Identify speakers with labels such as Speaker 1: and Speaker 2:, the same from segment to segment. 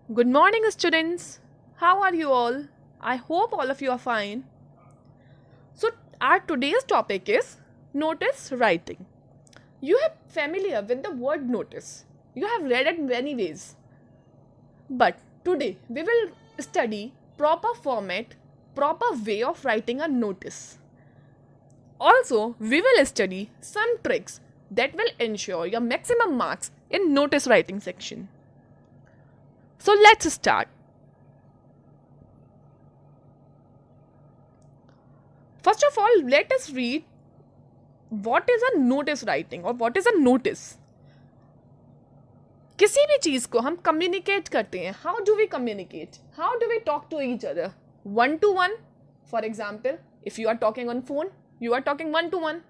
Speaker 1: Good morning, students. How are you all? I hope all of you are fine. So, our today's topic is notice writing. You are familiar with the word notice. You have read it many ways. But today we will study proper format, proper way of writing a notice. Also, we will study some tricks that will ensure your maximum marks in notice writing section. So, let's start. First of all, let us read what is a notice writing or what is a notice. किसी भी चीज को हम communicate करते हैं. How do we communicate? How do we talk to each other? One to one. For example, if you are talking on phone, you are talking one to one.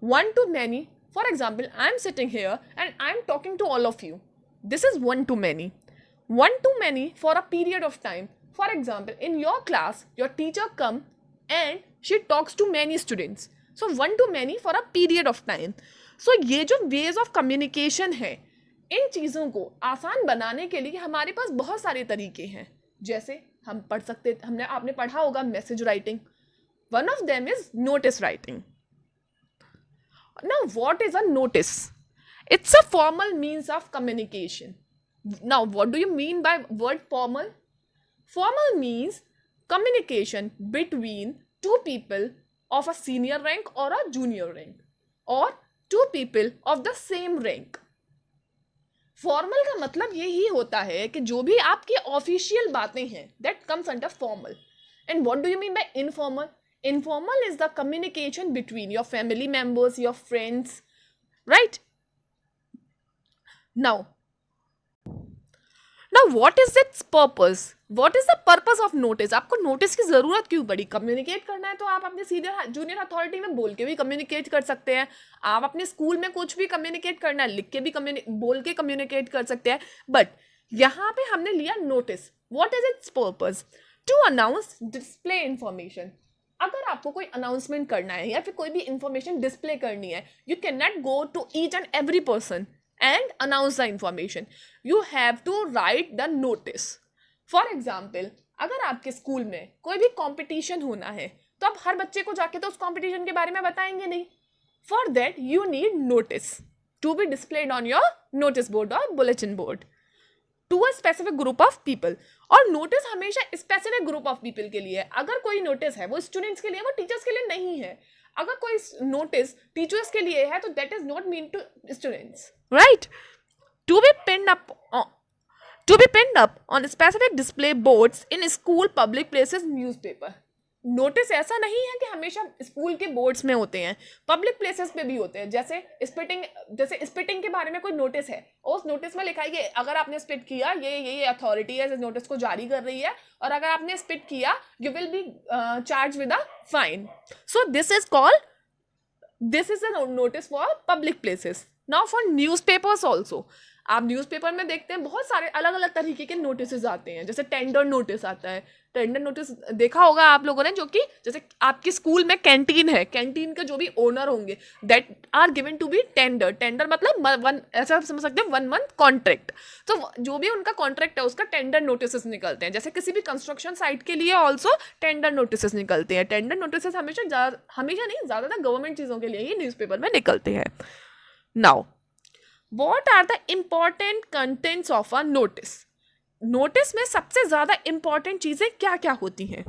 Speaker 1: One to many. For example, I am sitting here and I am talking to all of you. This is one to many. One to many for a period of time. For example, in your class, your teacher come and she talks to many students. So one to many for a period of time. So ये जो ways of communication है, इन चीज़ों को आसान बनाने के लिए हमारे पास बहुत सारे तरीके हैं. जैसे हम पढ़ सकते, आपने पढ़ा होगा message writing. One of them is notice writing. Now, what is a notice? It's a formal means of communication. Now, what do you mean by word formal? Formal means communication between two people of a senior rank or a junior rank, or two people of the same rank. Formal का मतलब यही होता है कि जो भी आपकी official बातें हैं, that comes under formal. And what do you mean by informal? Informal is the communication between your family members, your friends, right? Now, what is its purpose? What is the purpose of notice? आपको notice की ज़रूरत क्यों पड़ी? Communicate करना है तो आप अपने सीनियर जूनियर अथॉरिटी में बोल के भी कम्युनिकेट कर सकते हैं. आप अपने स्कूल में कुछ भी कम्युनिकेट करना है, लिख के भी बोल के कम्युनिकेट कर सकते हैं. बट यहाँ पे हमने लिया notice. What is its purpose? To announce, display information. अगर आपको कोई अनाउंसमेंट करना है या फिर कोई भी इंफॉर्मेशन डिस्प्ले करनी है, you cannot go to each and every person and announce the information. You have to write the notice. For example, अगर आपके स्कूल में कोई भी कॉम्पिटिशन होना है तो आप हर बच्चे को जाके तो उस कॉम्पिटिशन के बारे में बताएंगे नहीं. For that you need notice to be displayed on your notice board और bulletin board to a specific group of people. और नोटिस हमेशा स्पेसिफिक ग्रुप ऑफ पीपल के लिए है. अगर कोई नोटिस है वो स्टूडेंट्स के लिए, वो टीचर्स के लिए नहीं है. अगर कोई नोटिस टीचर्स के लिए है तो that is not mean to students, right? To be pinned up on specific display boards in school, public places, newspaper. Notice ऐसा नहीं है कि हमेशा स्कूल के बोर्ड्स में होते हैं, पब्लिक प्लेसेस पे भी होते हैं. जैसे स्पिटिंग के बारे में कोई नोटिस है, उस नोटिस में लिखा है कि अगर आपने स्पिट किया, ये अथॉरिटी है इस नोटिस को जारी कर रही है, और अगर आपने स्पिट किया you will be charge with a fine. So this is a notice for public places. Now for newspapers also. आप न्यूज़पेपर में देखते हैं बहुत सारे अलग अलग तरीके के नोटिस आते हैं. जैसे टेंडर नोटिस आता है. टेंडर नोटिस देखा होगा आप लोगों ने, जो कि जैसे आपकी स्कूल में कैंटीन है, कैंटीन के जो भी ओनर होंगे that are given to be tender. Tender मतलब ऐसा समझ सकते हैं 1 मंथ कॉन्ट्रैक्ट. तो जो भी उनका कॉन्ट्रैक्ट है उसका टेंडर नोटिस निकलते हैं. जैसे किसी भी कंस्ट्रक्शन साइट के लिए ऑल्सो टेंडर नोटिस निकलते हैं. टेंडर नोटिस हमेशा नहीं, ज़्यादातर गवर्नमेंट चीज़ों के लिए ही न्यूज़पेपर में निकलते हैं. Now, What are the important contents of a notice? नोटिस में सबसे ज़्यादा इंपॉर्टेंट चीज़ें क्या क्या होती हैं?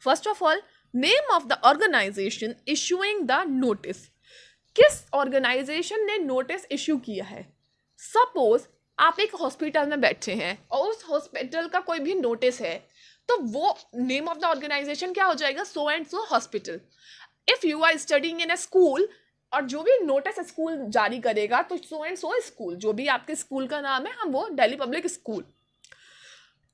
Speaker 1: First of all, name of the organisation issuing the notice. किस ऑर्गेनाइजेशन ने नोटिस इशू किया है? सपोज आप एक हॉस्पिटल में बैठे हैं और उस हॉस्पिटल का कोई भी नोटिस है, तो वो नेम ऑफ द ऑर्गेनाइजेशन क्या हो जाएगा? So and so hospital. If you are studying in a school, और जो भी नोटिस स्कूल जारी करेगा तो सो एंड सो स्कूल, जो भी आपके स्कूल का नाम है, हम वो Delhi public school.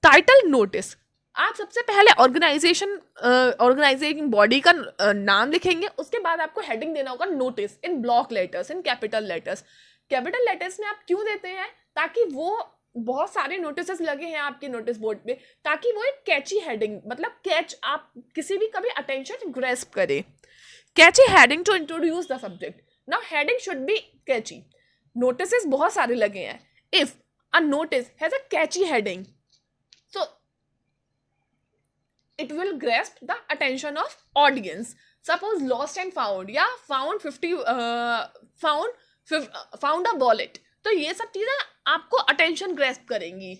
Speaker 1: Title notice. आप सबसे पहले ऑर्गेनाइजिंग बॉडी का नाम लिखेंगे. उसके बाद आपको हेडिंग देना होगा notice in block letters, in capital letters. Capital letters में आप क्यों देते हैं? ताकि वो बहुत सारे नोटिस लगे हैं आपके नोटिस बोर्ड पे, ताकि वो एक कैची हेडिंग, मतलब कैच, आप किसी भी कभी अटेंशन ग्रैस्प करे. Catchy heading to introduce the subject. Now heading should be catchy. Notices बहुत सारे लगे हैं. If a notice has a catchy heading, so it will grasp the attention of audience. Suppose lost and found या found 50 found a wallet, तो ये सब चीजें आपको attention grasp करेंगी.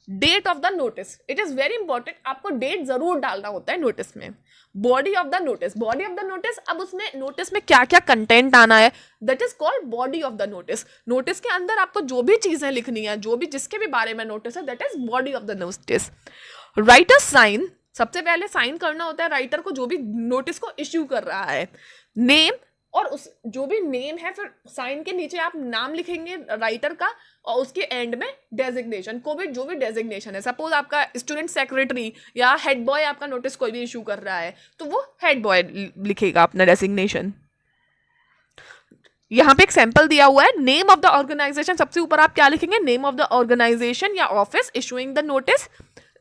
Speaker 1: Date of the notice, it is very important, आपको date जरूर डालना होता है नोटिस में. Body of the notice, body of the notice, अब उसमें नोटिस में क्या क्या कंटेंट आना है, that is called body of the notice. Notice के अंदर आपको जो भी चीजें लिखनी है, जो भी जिसके भी बारे में नोटिस है, that is body of the notice. Writer sign, सबसे पहले साइन करना होता है राइटर को जो भी नोटिस को इश्यू कर रहा है. नेम, और उस जो भी नेम है, फिर साइन के नीचे आप नाम लिखेंगे राइटर का, और उसके एंड में डेजिग्नेशन, को भी जो भी डेजिग्नेशन है. सपोज आपका स्टूडेंट सेक्रेटरी या हेड बॉय आपका नोटिस कोई भी इशू कर रहा है, तो वो हेड बॉय लिखेगा अपना डेजिग्नेशन. यहाँ पे एक सैंपल दिया हुआ है. नेम ऑफ द ऑर्गेनाइजेशन, सबसे ऊपर आप क्या लिखेंगे, नेम ऑफ द ऑर्गेनाइजेशन या office issuing the notice,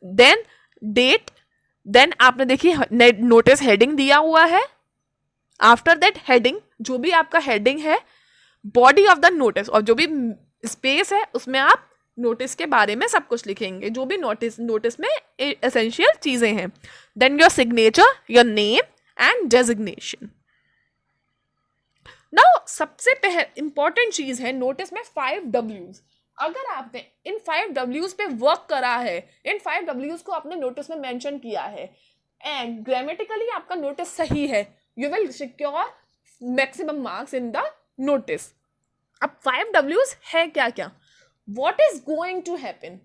Speaker 1: then date, then आपने देखिए नोटिस हेडिंग दिया हुआ है. आफ्टर दैट हेडिंग, जो भी आपका हेडिंग है, बॉडी ऑफ द नोटिस, और जो भी स्पेस है उसमें आप नोटिस के बारे में सब कुछ लिखेंगे, जो भी नोटिस में एसेंशियल चीजें हैं. Then your signature, your name and designation. Now सबसे इंपॉर्टेंट चीज है नोटिस में 5 W's. अगर आपने इन 5 W's पे वर्क करा है, इन 5 W's को आपने नोटिस में मेंशन किया है, एंड ग्रामेटिकली आपका नोटिस सही है, you will secure maximum marks in the notice. अब 5 W's है क्या क्या? What is going to happen?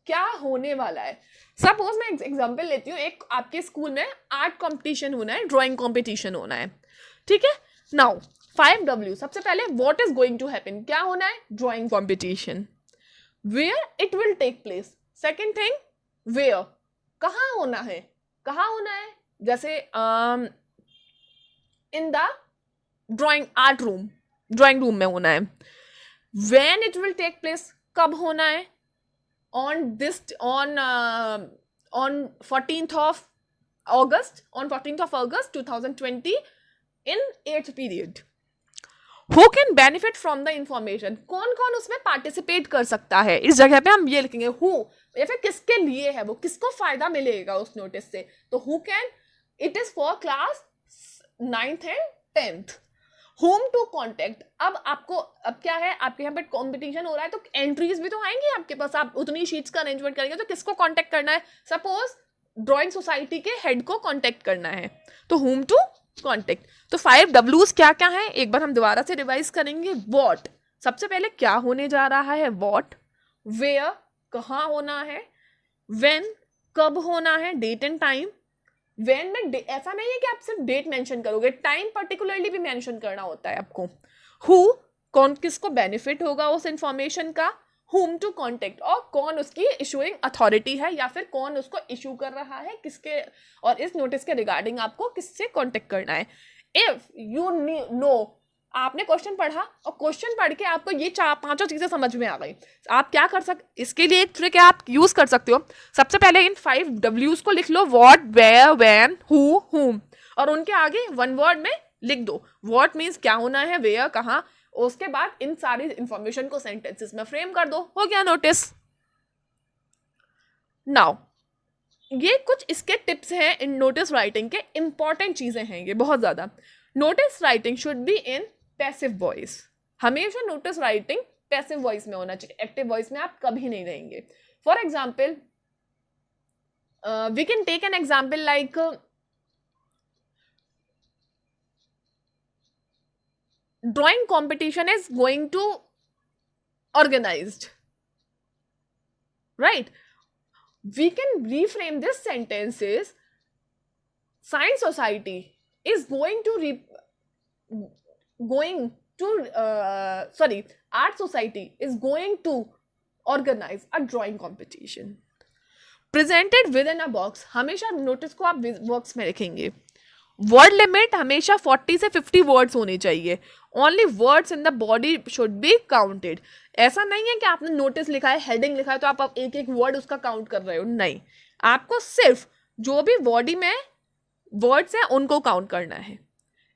Speaker 1: क्या होने वाला है? सपोज मैं एग्जाम्पल लेती हूँ, एक आपके स्कूल में आर्ट कॉम्पिटिशन होना है, ड्राइंग कॉम्पिटिशन होना है, ठीक है. नाउ 5 W, सबसे पहले what is going to happen, क्या होना है, drawing competition. Where it will take place. Second thing, where, कहाँ होना है, कहाँ होना है, जैसे इन द ड्राइंग रूम में होना है. When it will take place, कब होना है, on 14th of August 2020 in 8th period. Who can benefit from the information, कौन कौन उसमें पार्टिसिपेट कर सकता है. इस जगह पे हम ये लिखेंगे who, या फिर किसके लिए है वो, किसको फायदा मिलेगा उस नोटिस से. तो who can, it is for class 9th and 10th. Whom to contact, अब क्या है, आपके यहाँ पे कॉम्पिटिशन हो रहा है, तो एंट्रीज भी तो आएंगी आपके पास, आप उतनी शीट्स का अरेंजमेंट करेंगे, तो किसको कांटेक्ट करना है. सपोज ड्राइंग सोसाइटी के हेड को कांटेक्ट करना है, तो whom to contact. तो 5 W's क्या क्या है, एक बार हम दोबारा से रिवाइज करेंगे. What, सबसे पहले क्या होने जा रहा है, what. Where, कहाँ होना है. When, कब होना है, डेट एंड टाइम. When में ऐसा नहीं है कि आप सिर्फ डेट मेंशन करोगे, टाइम पर्टिकुलरली भी मेंशन करना होता है आपको. Who, कौन किसको बेनिफिट होगा उस इंफॉर्मेशन का. Whom to contact, और कौन उसकी इशूइंग अथॉरिटी है, या फिर कौन उसको इशू कर रहा है, किसके, और इस नोटिस के रिगार्डिंग आपको किससे कांटेक्ट करना है. इफ यू नो, आपने क्वेश्चन पढ़ा और क्वेश्चन पढ़ के आपको ये 4-5 चीजें समझ में आ गई, आप क्या कर सकते, इसके लिए एक ट्रिक है, आप यूज कर सकते हो. सबसे पहले इन 5 W's को लिख लो, व्हाट, वेयर, व्हेन, हु, हुम, और उनके आगे 1 वर्ड में लिख दो. व्हाट मीन्स क्या होना है, वेयर कहाँ, उसके बाद इन सारी इंफॉर्मेशन को सेंटेंसेस में फ्रेम कर दो, हो गया नोटिस. नाउ ये कुछ इसके टिप्स हैं इन नोटिस राइटिंग के, इंपॉर्टेंट चीजें हैं ये बहुत ज्यादा. Notice writing should be in passive voice, हमेशा नोटिस राइटिंग पैसिव वॉइस में होना चाहिए, एक्टिव वॉइस में आप कभी नहीं रहेंगे. For example we can take an example like drawing competition is going to organized, right? We can reframe this sentence as science society is art society is going to organize a drawing competition. Presented within a box, हमेशा notice को आप box में रखेंगे. Word limit हमेशा 40 से 50 words होने चाहिए. Only words in the body should be counted. ऐसा नहीं है कि आपने नोटिस लिखा है, हेडिंग लिखा है, तो आप एक एक वर्ड उसका काउंट कर रहे हो, नहीं. आपको सिर्फ जो भी बॉडी में वर्ड्स हैं उनको काउंट करना है.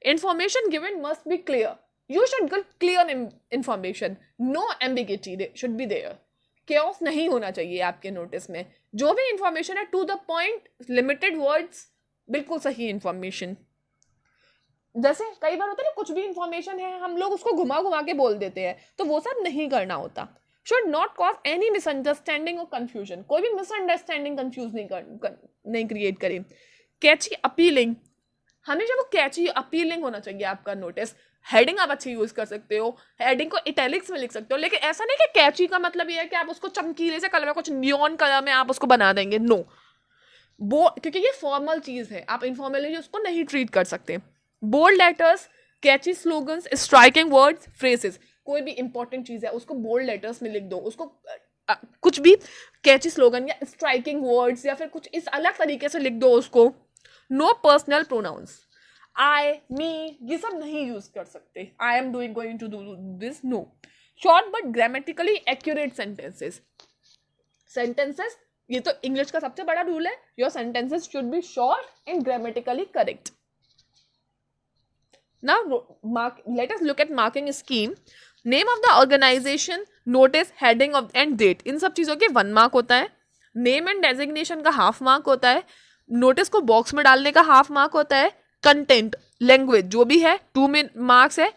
Speaker 1: Information given must be clear. You should get clear information. No ambiguity should be there. chaos नहीं होना चाहिए आपके नोटिस में. जो भी इंफॉर्मेशन है to the point, limited words, बिल्कुल सही इंफॉर्मेशन. जैसे कई बार होता है ना, कुछ भी इंफॉर्मेशन है हम लोग उसको घुमा घुमा के बोल देते हैं, तो वो सब नहीं करना होता. Should not cause any misunderstanding और कंफ्यूजन. कोई भी मिसअंडरस्टैंडिंग कंफ्यूज नहीं क्रिएट करे. कैची अपीलिंग, हमेशा वो कैची अपीलिंग होना चाहिए आपका नोटिस. हेडिंग आप अच्छी यूज कर सकते हो, हेडिंग को इटैलिक्स में लिख सकते हो, लेकिन ऐसा नहीं कि कैची का मतलब ये है कि आप उसको चमकीले से कलर में, कुछ नियॉन कलर में आप उसको बना देंगे. नो, वो क्योंकि ये फॉर्मल चीज है, आप इनफॉर्मली उसको नहीं ट्रीट कर सकते. बोल्ड लेटर्स, कैची स्लोगन्स, स्ट्राइकिंग वर्ड्स, फ्रेजेस. कोई भी इंपॉर्टेंट चीज है उसको बोल्ड लेटर्स में लिख दो. उसको कुछ भी कैची स्लोगन या स्ट्राइकिंग वर्ड्स या फिर कुछ इस अलग तरीके से लिख दो उसको. No personal pronouns, I, me, ये सब नहीं यूज कर सकते. I am doing, going to do this, no. Short but grammatically accurate sentences. Sentences, ये तो इंग्लिश का सबसे बड़ा रूल है. Your sentences should be short and grammatically correct. Now, let us look at marking scheme. Name of the organization, notice, heading of and date. इन सब चीज़ों के 1 mark होता है. नेम एंड डेजिग्नेशन का ½ मार्क होता है. नोटिस को बॉक्स में डालने का ½ मार्क होता है. कंटेंट, लैंग्वेज जो भी है 2 मार्क्स है.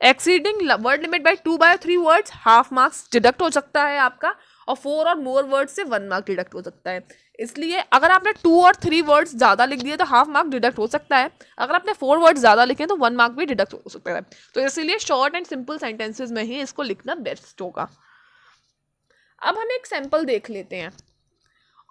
Speaker 1: Exceeding word limit by 2 by 3 words, ½ marks deduct हो सकता है आपका. और 4 और मोर वर्ड से 1 मार्क डिडक्ट हो सकता है. इसलिए अगर आपने 2 और 3 वर्ड्स ज़्यादा लिख दिए तो ½ मार्क डिडक्ट हो सकता है. अगर आपने 4 वर्ड्स ज़्यादा लिखे तो 1 मार्क भी डिडक्ट हो सकता है. तो इसीलिए शॉर्ट एंड सिंपल सेंटेंसेज में ही इसको लिखना बेस्ट होगा. अब हम एक सैंपल देख लेते हैं.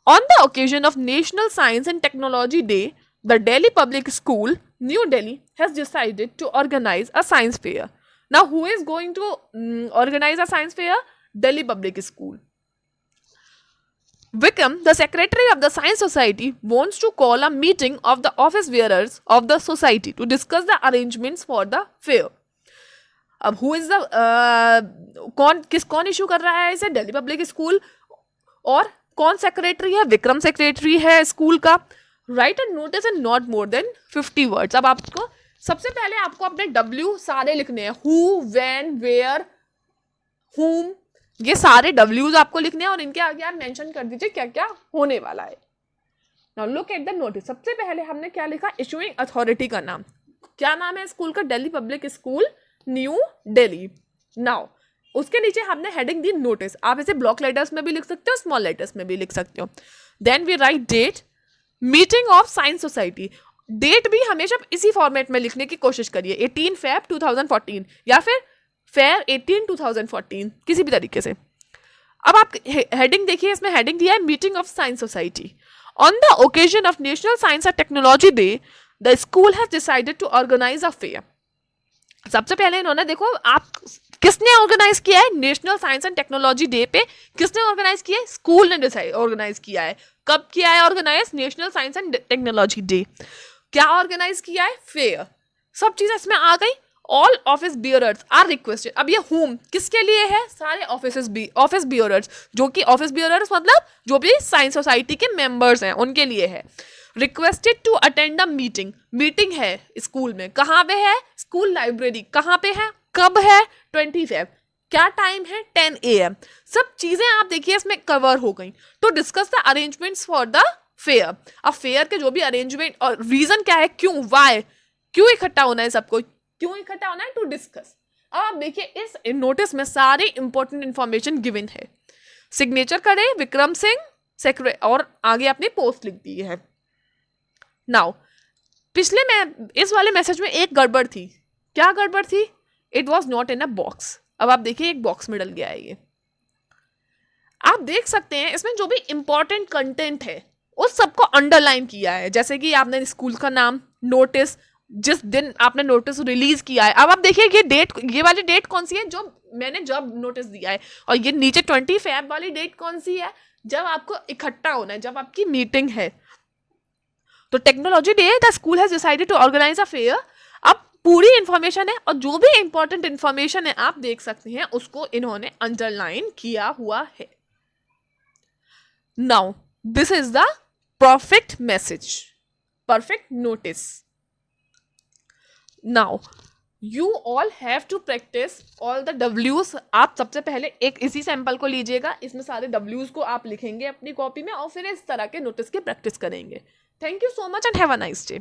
Speaker 1: On the occasion of national science and technology day, the Delhi public school, new Delhi, has decided to organise a science fair. Now who is going to organise a science fair? Delhi public school. Vikram, the secretary of the Science Society, wants to call a meeting of the office bearers of the society to discuss the arrangements for the fair. अब who is the कौन issue कर रहा है इसे? Delhi public school. और कौन secretary है? Vikram secretary है स्कूल का. Right and notice in not more than 50 words. अब आपको सबसे पहले आपको अपने W सारे लिखने हैं. हु, व्हेन, वेयर, whom, ये सारे W's आपको लिखने हैं और इनके आगे आप मेंशन कर दीजिए क्या क्या होने वाला है. Now look at the notice. सबसे पहले हमने क्या लिखा? इशूइंग अथॉरिटी का नाम. क्या नाम है स्कूल का? Delhi public school, new Delhi. Now उसके नीचे हमने हेडिंग दी नोटिस. आप इसे ब्लॉक लेटर्स में भी लिख सकते हो, स्मॉल लेटर्स में भी लिख सकते हो. Then we write date, meeting of science society. डेट भी हमेशा इसी फॉर्मेट में लिखने की कोशिश करिए. 18 Feb 2014 या फिर फेयर 18 2014, किसी भी तरीके से. अब आप हेडिंग देखिए, इसमें हेडिंग दिया है meeting of science society. On the occasion of national science and technology day, the school has decided to organise a fair. सबसे पहले इन्होंने देखो, आप किसने ऑर्गेनाइज किया है? National science and technology day पे किसने ऑर्गेनाइज किया है? स्कूल ने ऑर्गेनाइज किया है. कब किया है organise? National science and technology day. क्या ऑर्गेनाइज किया है? फेयर. सब चीजें इसमें आ गई. All office bearers are requested. अब ये होम किसके लिए है? सारे ऑफिस बियरर्स, जो कि ऑफिस बियरर्स मतलब जो भी साइंस सोसाइटी के मेंबर्स हैं उनके लिए है. Requested to attend a meeting. Meeting है स्कूल में. कहाँ पे है? School library. कहाँ पे है? कब है? 20 Feb. क्या टाइम है? 10 AM. सब चीजें आप देखिए इसमें कवर हो गई. To discuss the arrangements for the fair. अब फेयर के जो भी अरेंजमेंट और रीजन क्या है, क्यों, वाई, क्यों इकट्ठा होना है सबको, क्यों इकट्ठा होना है? To discuss. अब आप देखिए इस नोटिस में सारी इंपॉर्टेंट इंफॉर्मेशन गिवन है. सिग्नेचर करे विक्रम सिंह और आगे अपनी पोस्ट लिख दी है. नाउ इस वाले मैसेज में एक गड़बड़ थी. क्या गड़बड़ थी? It was not in a box. अब आप देखिए एक बॉक्स में डल गया है. ये आप देख सकते हैं इसमें जो भी इंपॉर्टेंट कंटेंट है उस सबको अंडरलाइन किया है. जैसे कि आपने स्कूल का नाम, नोटिस, जिस दिन आपने नोटिस रिलीज किया है. अब आप देखिए ये डेट, ये वाली डेट कौन सी है? जो मैंने जब नोटिस दिया है. और ये नीचे 20 Feb वाली डेट कौन सी है? जब आपको इकट्ठा होना है, जब आपकी मीटिंग है. तो technology day, the school has decided to organise a fair. अब पूरी इंफॉर्मेशन है और जो भी इंपॉर्टेंट इंफॉर्मेशन है आप देख सकते हैं उसको इन्होंने अंडरलाइन किया हुआ है. Now this is the perfect message, perfect notice. Now, you all have to practice all the डब्ल्यूज। आप सबसे पहले एक इसी सैंपल को लीजिएगा, इसमें सारे डब्ल्यूज को आप लिखेंगे अपनी कॉपी में और फिर इस तरह के नोटिस की प्रैक्टिस करेंगे। Thank you so much and have a nice day.